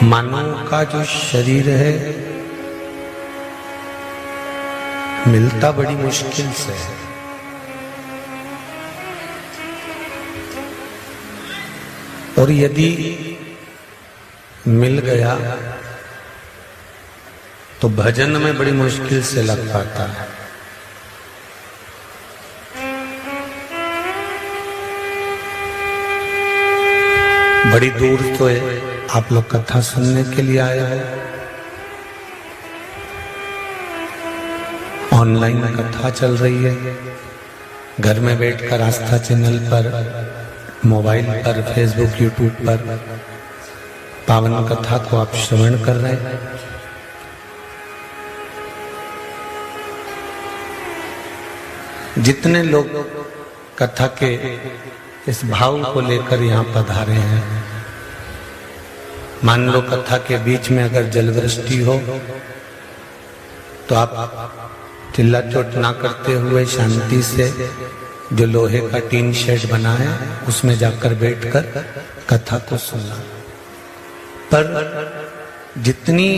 मानव का जो शरीर है मिलता बड़ी मुश्किल से है। और यदि मिल गया तो भजन में बड़ी मुश्किल से लग पाता है। बड़ी दूर तो आप लोग कथा सुनने के लिए आए हो, ऑनलाइन कथा चल रही है, घर में बैठकर आस्था चैनल पर, मोबाइल पर, फेसबुक, यूट्यूब पर पावन कथा को आप श्रवण कर रहे हैं। जितने लोग कथा के इस भाव को लेकर यहाँ पधारे हैं, मान लो कथा के बीच में अगर जलवृष्टि हो तो आप चिल्ला चोट ना करते हुए शांति से जो लोहे का टीन शेड बना है उसमें जाकर बैठकर कथा को सुनना। पर जितनी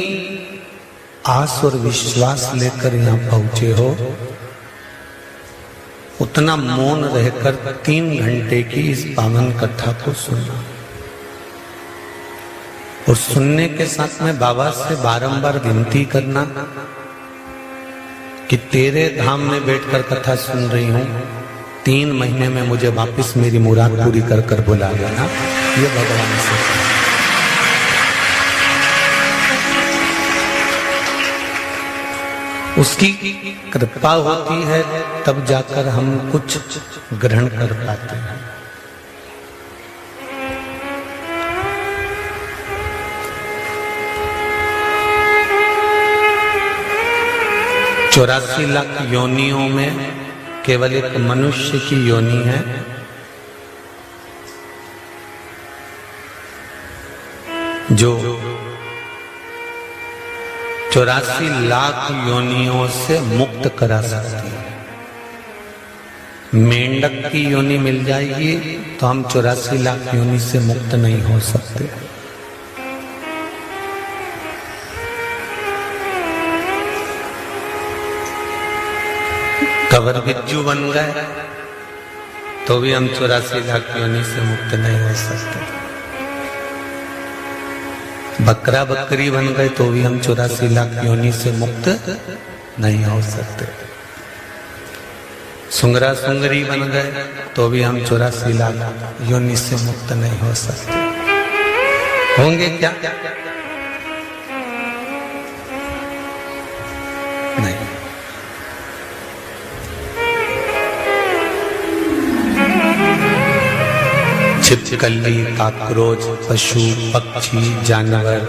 आस और विश्वास लेकर यहाँ पहुंचे हो उतना मौन रहकर 3 घंटे की इस पावन कथा को सुनना और सुनने के साथ में बाबा से बारंबार विनती करना कि तेरे धाम में बैठकर कथा सुन रही हूं, 3 महीने में मुझे वापस मेरी मुराद पूरी कर कर बुला लेना। ये भगवान से उसकी कृपा होती है तब जाकर हम कुछ ग्रहण कर पाते हैं। चौरासी लाख योनियों में केवल एक मनुष्य की योनि है जो 84 लाख योनियों से मुक्त करा सकती है। मेंढक की योनि मिल जाएगी तो हम 84 लाख योनि से मुक्त नहीं हो सकते। कवर बिज्जू बन गए तो भी हम 84 लाख योनि से मुक्त नहीं हो सकते। बकरा बकरी बन गए तो भी हम 84 लाख योनि से मुक्त नहीं हो सकते। सुंगरा सुंगरी बन गए तो भी हम 84 लाख योनि से मुक्त नहीं हो सकते। होंगे क्या? नहीं। छिपकली, काकरोच, पशु, पक्षी, जानवर,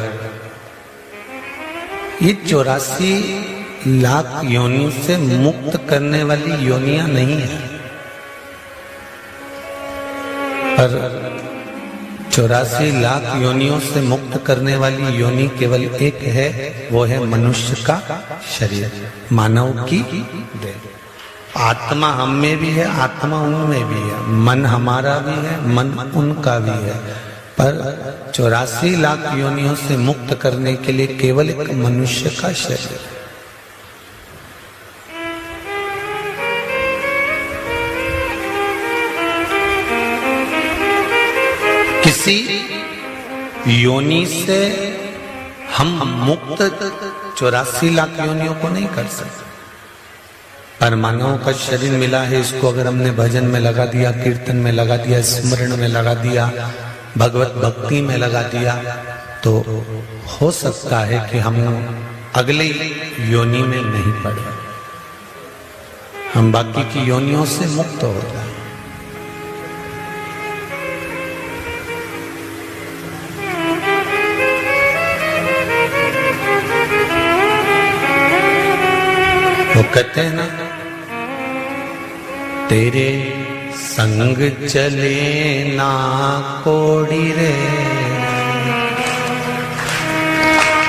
ये 84 लाख योनि से मुक्त करने वाली योनियां नहीं है, पर 84 लाख योनियों से मुक्त करने वाली योनि केवल एक है, वो है मनुष्य का शरीर, मानव की देह। आत्मा हम में भी है, आत्मा उनमें भी है, मन हमारा भी है, मन उनका भी है, पर 84 लाख योनियों से मुक्त करने के लिए केवल एक मनुष्य का शरीर। किसी योनि से हम मुक्त 84 लाख योनियों को नहीं कर सकते, पर मानव का शरीर मिला है, इसको अगर हमने भजन में लगा दिया, कीर्तन में लगा दिया, स्मरण में लगा दिया, भगवत भक्ति में लगा दिया, तो हो सकता है कि हम अगले योनि में नहीं पड़े, हम बाकी की योनियों से मुक्त हो जाए। वो कहते हैं ना, तेरे संग चले ना कोड़ी रे,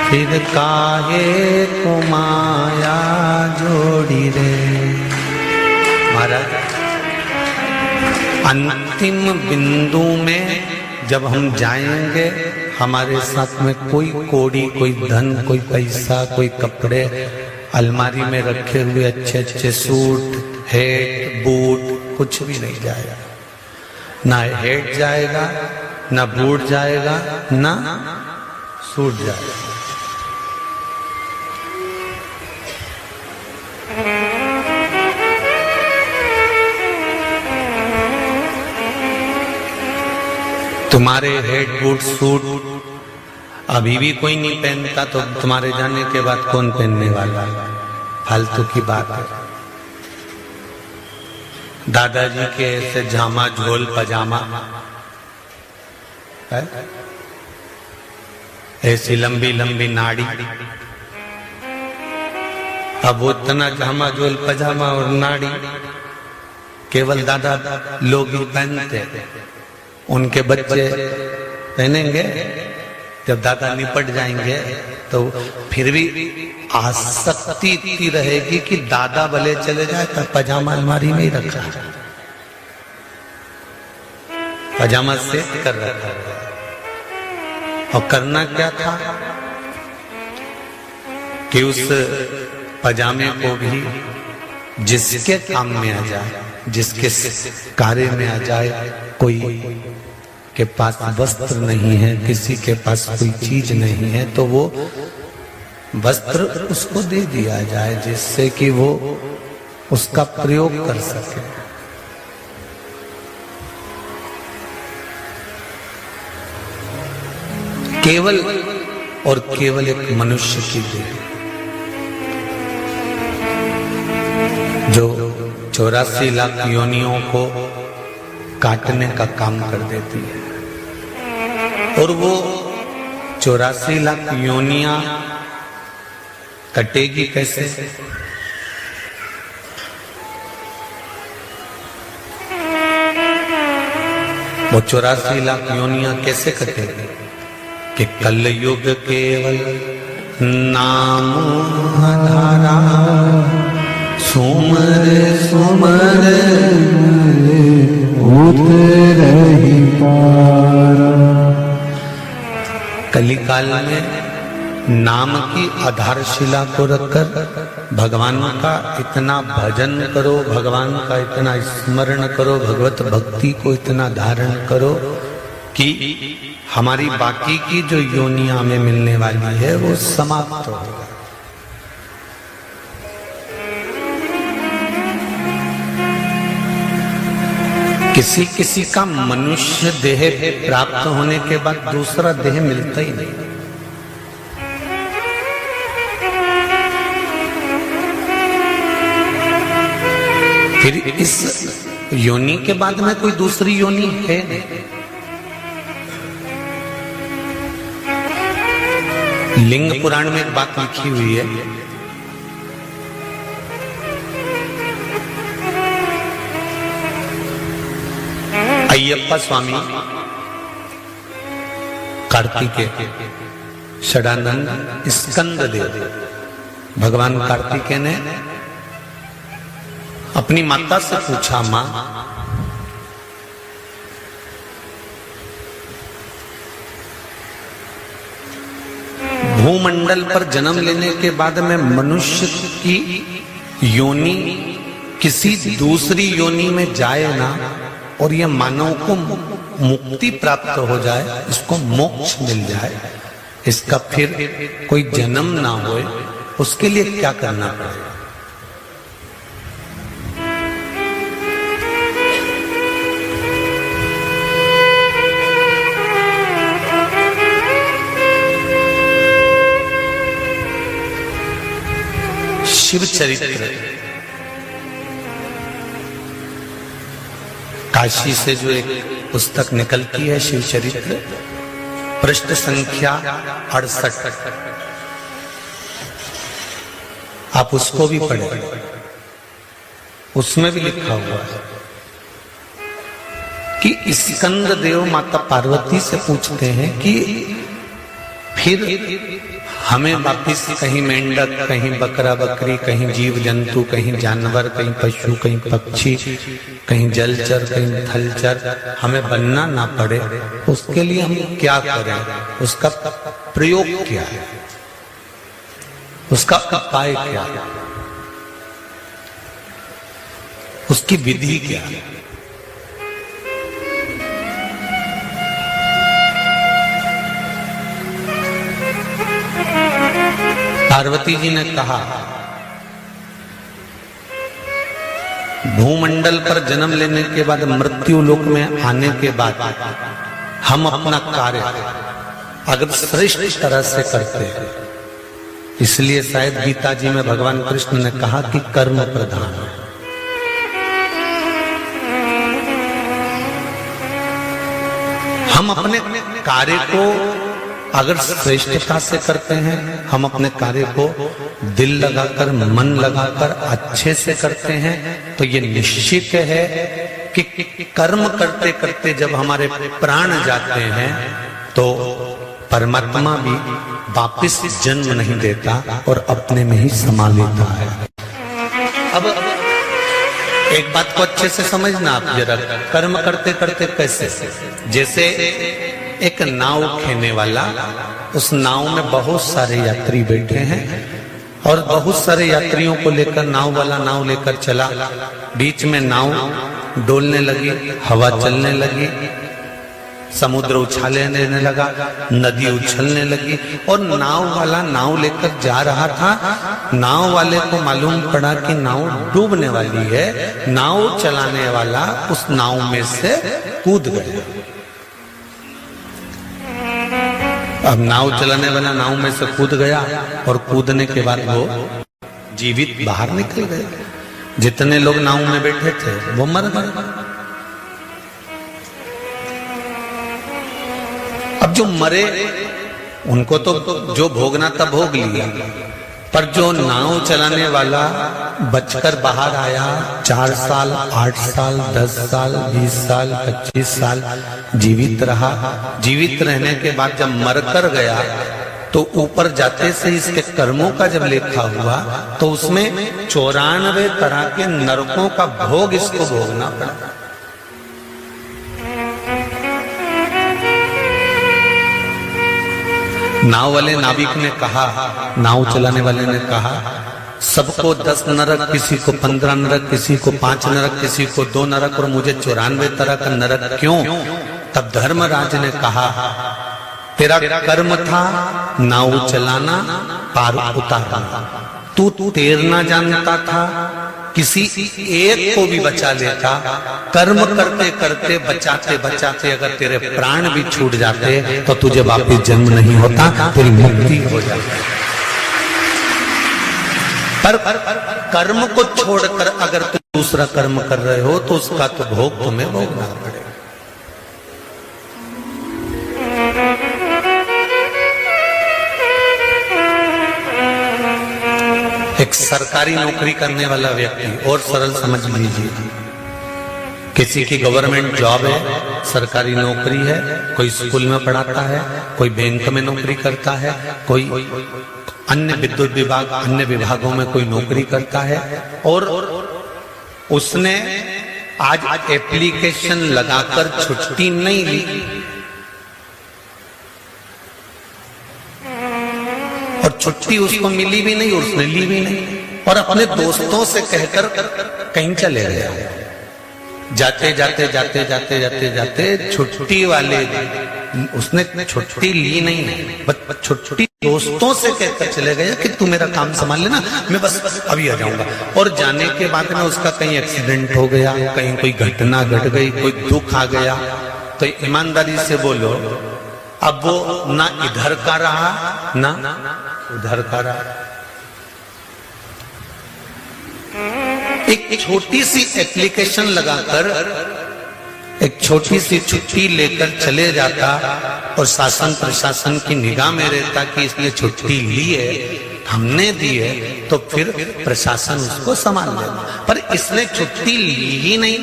फिर काहे को माया जोड़ी रे। महाराज अंतिम बिंदु में जब हम जाएंगे हमारे साथ में कोई कौड़ी, कोई धन, कोई पैसा, कोई कपड़े अलमारी में रखे हुए अच्छे अच्छे सूट, हेट, बूट कुछ भी नहीं जाएगा। ना हेट जाएगा, ना बूट जाएगा, ना सूट जाएगा। तुम्हारे हेड, बूट, सूट अभी भी कोई नहीं पहनता तो तुम्हारे जाने के बाद कौन पहनने वाला? फालतू की बात है। दादाजी के ऐसे जामा, झोल, पजामा है? ऐसी लंबी लंबी नाड़ी, अब वो इतना जामा, झोल, पजामा और नाड़ी केवल दादा लोग ही पहनते। उनके बच्चे पहनेंगे, जब दादा निपट जाएंगे तो फिर भी आसक्ति इतनी रहेगी कि दादा भले चले जाए तो पजामा अलमारी में ही रखा है, पजामा सेट कर रखा है। और करना क्या था कि उस पजामे को भी जिसके काम में आ जाए, जिसके कार्य में आ जाए, कोई के पास वस्त्र नहीं है, किसी के पास कोई चीज नहीं है, तो वो वस्त्र उसको दे दिया जाए जिससे कि वो उसका प्रयोग कर सके। केवल और केवल एक मनुष्य की देह जो 84 लाख योनियों को काटने का काम कर देती है। और वो 84 लाख योनियां कटेगी कैसे? वो 84 लाख योनियां कैसे कटेगी? कि कलयुग केवल नाम आधारा, सुमर सुमर उतरहि पारा। कलिकाल में नाम की आधारशिला को रखकर भगवान का इतना भजन करो, भगवान का इतना स्मरण करो, भगवत भक्ति को इतना धारण करो कि हमारी बाकी की जो योनियां हमें मिलने वाली है वो समाप्त हो। किसी किसी का मनुष्य देह प्राप्त होने के बाद दूसरा देह मिलता ही नहीं। फिर इस योनि के बाद में कोई दूसरी योनि है नहीं। लिंग पुराण में एक बात लिखी हुई है, अय्यप्पा स्वामी, कार्तिकेय, षडानंद, स्कंद देव, भगवान कार्तिकेय ने अपनी माता से पूछा, मां भूमंडल पर जन्म लेने के बाद में मनुष्य की योनि किसी दूसरी योनि में जाए ना और यह मानव को मुक्ति प्राप्त हो जाए, इसको मोक्ष मिल जाए, इसका फिर कोई जन्म ना होए, उसके लिए क्या करना पड़ेगा? शिव चरित्र, काशी से जो एक पुस्तक निकलती है शिव चरित्र, पृष्ठ संख्या 68, आप उसको भी पढ़ें। उसमें भी लिखा हुआ है कि स्कंद देव माता पार्वती से पूछते हैं कि फिर हमें वापिस कहीं मेंढक, कहीं बकरा बकरी, कहीं जीव जंतु, कहीं जानवर, कहीं पशु, कहीं पक्षी, कहीं जलचर, कहीं थलचर हमें बनना ना पड़े, उसके लिए हम क्या करें, उसका प्रयोग क्या है, उसका उपाय क्या है, उसकी विधि क्या है। पार्वती जी ने कहा, भूमंडल पर जन्म लेने के बाद, मृत्यु लोक में आने के बाद हम अपना कार्य अगर श्रेष्ठ तरह से करते हैं, इसलिए शायद गीता जी में भगवान कृष्ण ने कहा कि कर्म प्रधान है। हम अपने कार्य को अगर श्रेष्ठता से करते हैं, हम अपने कार्य को दिल लगाकर, मन लगाकर अच्छे से करते हैं, तो ये निश्चित है कि कर्म करते करते जब हमारे प्राण जाते हैं तो परमात्मा भी वापिस जन्म नहीं देता और अपने में ही समा लेता है। अब एक बात को अच्छे से समझना आप जरा, कर्म करते करते कैसे, जैसे एक नाव खेने वाला, उस नाव में बहुत सारे यात्री बैठे हैं और बहुत सारे यात्रियों को लेकर नाव वाला नाव लेकर चला, बीच में नाव डोलने लगी, हवा चलने लगी, समुद्र उछाले लेने लगा, नदी उछलने लगी और नाव वाला नाव लेकर जा रहा था। नाव वाले को मालूम पड़ा कि नाव डूबने वाली है, नाव चलाने वाला उस नाव में से कूद गया। अब नाव चलाने वाला नाव में से कूद गया और कूदने के बाद वो जीवित बाहर निकल गए। जितने लोग नाव में बैठे थे वो मर गए। अब जो मरे उनको तो जो भोगना था भोग लिया, पर जो नाव चलाने वाला बचकर बाहर आया, 4 साल, 8 साल, 10 साल, 20 साल, 25 साल जीवित रहा। जीवित रहने के बाद जब मरकर गया तो ऊपर जाते से इसके कर्मों का जब लेखा हुआ तो उसमें 94 तरह के नरकों का भोग इसको भोगना पड़ा। नाव वाले नाविक ने कहा, नाव चलाने वाले ने कहा, सबको 10 नरक, किसी को 15 नरक, किसी को 5 नरक, किसी को 2 नरक और मुझे 94 तरह का नरक क्यों? तब धर्मराज ने कहा, तेरा कर्म था नाव चलाना, पार उतारना, तू तैरना जानता था, किसी एक को भी बचा लेता। कर्म करते करते, बचाते बचाते अगर तेरे प्राण भी छूट जाते तो तुझे वापस जन्म नहीं होता, तेरी मुक्ति हो जाती। पर कर्म को छोड़कर अगर तुम दूसरा कर्म कर रहे हो तो उसका तो भोग तुम्हें भोगना पड़ेगा। एक सरकारी नौकरी करने वाला व्यक्ति, और सरल समझ लीजिए, किसी की गवर्नमेंट जॉब है, सरकारी नौकरी है, कोई स्कूल में पढ़ाता है, कोई बैंक में नौकरी करता है, कोई अन्य विद्युत विभाग, अन्य विभागों में कोई नौकरी करता है, और उसने आज एप्लीकेशन लगाकर छुट्टी नहीं ली और छुट्टी उसको मिली भी नहीं और उसने ली भी नहीं, और अपने दोस्तों से कहकर कहीं चले गया। जाते जाते जाते जाते जाते जाते छुट्टी वाले उसने छुट्टी ली नहीं, बस छुट्टी दोस्तों से कहकर चले गया कि तू मेरा काम संभाल लेना, मैं बस अभी आ जाऊंगा। और जाने के बाद में उसका कहीं एक्सीडेंट हो गया, कहीं कोई घटना घट गई, कोई दुख आ गया, तो ईमानदारी से बोलो, अब वो ना इधर का रहा ना उधर का रहा। एक छोटी सी एप्लीकेशन लगाकर एक छोटी सी छुट्टी लेकर चले जाता और शासन प्रशासन की निगाह में रहता कि इसने छुट्टी ली है, हमने दी है, तो फिर प्रशासन उसको संभाल लेगा। पर इसने छुट्टी ली ही नहीं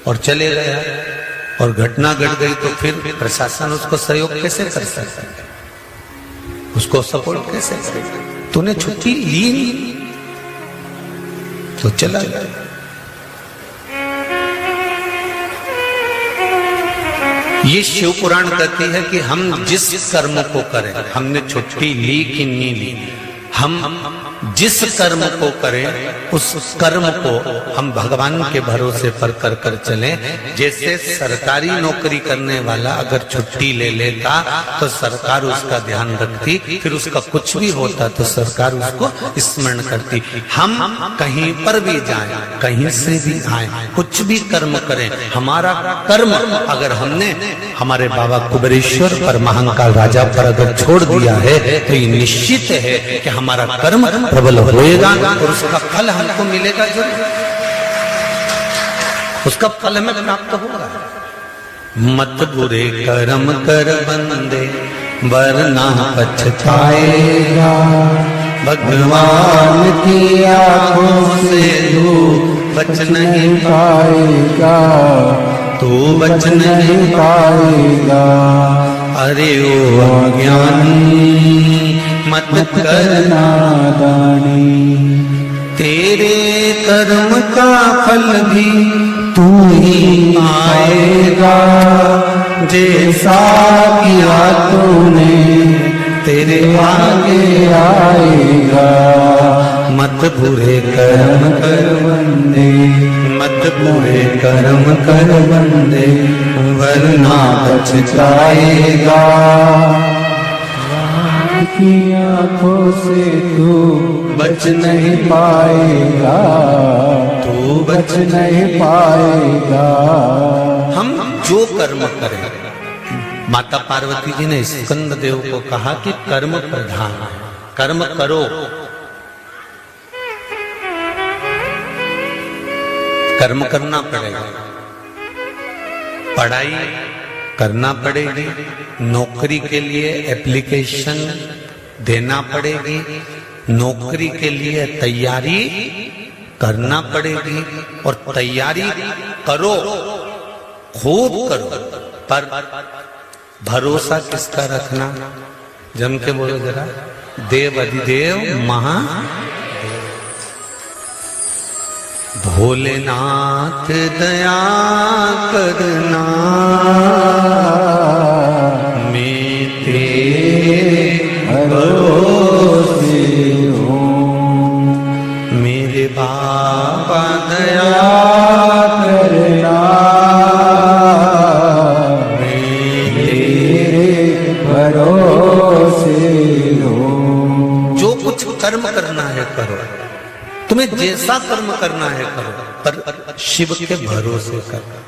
और चले गया, और घटना घट गई तो फिर प्रशासन उसको सहयोग कैसे कर सकता है, उसको सपोर्ट कैसे करेगा। तूने छुट्टी ली तो चला गया। ये शिव पुराण कहती है कि हम जिस कर्म को करें, हमने छुट्टी ली कि नहीं ली, हम जिस कर्म को करें उस कर्म को हम भगवान के भरोसे पर कर कर चलें। जैसे सरकारी नौकरी करने वाला अगर छुट्टी ले लेता तो सरकार उसका ध्यान रखती, फिर उसका कुछ भी होता तो सरकार उसको स्मरण करती। हम कहीं पर भी जाएं, कहीं से भी आए, कुछ भी कर्म करें, हमारा कर्म अगर हमने हमारे बाबा कुबेरेश्वर पर महाकाल राजा पर अगर छोड़ दिया है तो ये निश्चित है कि हमारा कर्म प्रबल होएगा और उसका फल हमको मिलेगा जरूर, उसका फल हमें प्राप्त होगा। मत बुरे कर्म कर बंदे वरना पछताएगा, भगवान की आंखों से तू बच नहीं पाएगा, तू बच नहीं पाएगा। अरे ओ अज्ञानी मत करना दानी, तेरे कर्म का फल भी तू ही आएगा, जैसा किया तूने तेरे आगे आएगा। मत बुरे कर्म कर बंदे, मत बुरे कर्म कर बंदे वरना पछताएगा, की आंखों से तू बच नहीं पाएगा, तू बच नहीं पाएगा। हम जो कर्म करें, माता पार्वती जी ने स्कंद देव को कहा कि कर्म प्रधान, कर्म करो, कर्म करना पड़ेगा, पढ़ाई करना पड़ेगी, नौकरी के लिए एप्लीकेशन देना पड़ेगी, नौकरी के लिए तैयारी करना पड़ेगी और तैयारी करो, खूब करो, पर भरोसा किसका रखना? जम के बोलो जरा, देव अधिदेव महा भोलेनाथ दया करना, मैं तेरे भरोसे हूँ, मेरे बाबा दया करना, मैं तेरे भरोसे हूँ। जो कुछ कर्म करना है करो, तुम्हें जैसा कर्म करना है करो, पर शिव के भरोसे करो।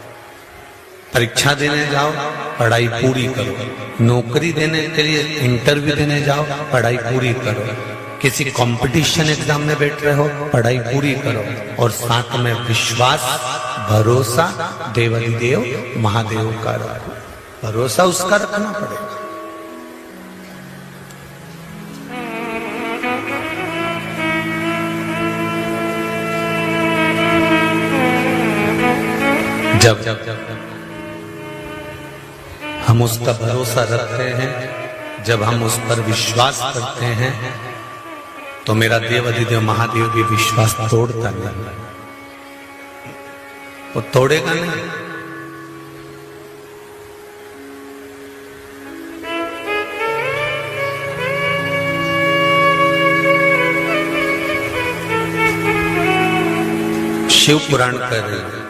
परीक्षा देने जाओ, पढ़ाई पूरी करो, नौकरी देने के लिए इंटरव्यू देने जाओ, पढ़ाई पूरी करो, किसी कंपटीशन एग्जाम में बैठ रहे हो, पढ़ाई पूरी करो, और साथ में विश्वास भरोसा देवाधिदेव महादेव का रखो, भरोसा उसका रखना पड़ेगा। जब हम उसका भरोसा रखते हैं, जब हम उस पर विश्वास करते हैं, तो मेरा देव अधिदेव महादेव भी विश्वास तोड़ता नहीं, वो तोड़ेगा नहीं। शिव पुराण कर रहे हैं,